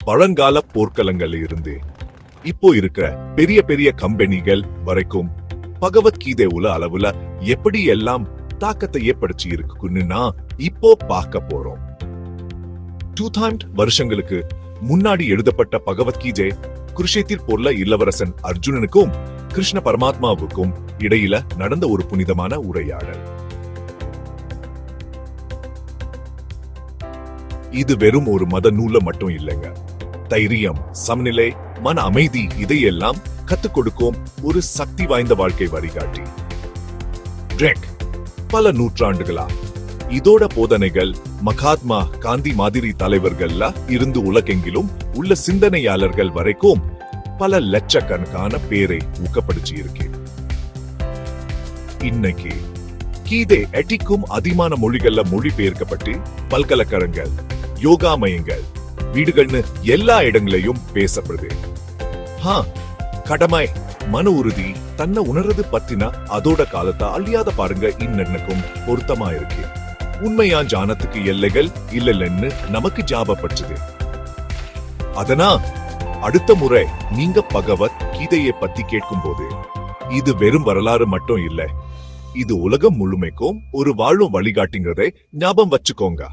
பழங்கால போர்க்களங்கள்ல இருந்து இப்போ இருக்கிற பெரிய பெரிய கம்பெனிகள் வரைக்கும் பகவத்கீதை உள்ள அளவுல எப்படி எல்லாம் தாக்கத்தை ஏற்படுத்தி இருக்குன்னு இப்போ பார்க்க போறோம். 2000 வருஷங்களுக்கு முன்னாடி எழுதப்பட்ட பகவத்கீதை குருஷேத்திர் போர்ல இளவரசன் அர்ஜுனனுக்கும் கிருஷ்ண பரமாத்மாவுக்கும் இடையில நடந்த ஒரு புனிதமான உரையாடல். இது வெறும் ஒரு மத நூல மட்டும் இல்லைங்க. தைரியம், சமநிலை, மன அமைதி இதையெல்லாம் கத்துக் கொடுக்கும் ஒரு சக்தி வாய்ந்த வாழ்க்கை வழிகாட்டி. பல நூற்றாண்டுகளா இதோட போதனைகள் மகாத்மா காந்தி மாதிரி தலைவர்கள்ல இருந்து உலகெங்கிலும் உள்ள சிந்தனையாளர்கள் வரைக்கும் பல லட்சக்கணக்கான பேரை ஊக்கப்படுத்தி இருக்கு. இன்னைக்கு கீதை எட்டிக்கும் அதிகமான மொழிகள்ல மொழிபெயர்க்கப்பட்டு பல்கலைக்கழகங்கள், யோகா மையங்கள், வீடுகள்னு எல்லா இடங்களையும் பேசப்படுது. கடமை, மன உறுதி, தன்னை உணர்றது பத்தினா அதோட காலத்தை அழியாத பாருங்க இன்னக்கும் பொருத்தமா இருக்கு. உண்மையா ஜானத்துக்கு எல்லைகள் இல்லைன்னு நமக்கு ஜாபப்பட்டது. அதனா அடுத்த முறை நீங்க பகவத் கீதையை பத்தி கேட்கும் போது இது வெறும் வரலாறு மட்டும் இல்ல, இது உலகம் முழுமைக்கும் ஒரு வாழும் வழிகாட்டுங்கிறதை ஞாபகம் வச்சுக்கோங்க.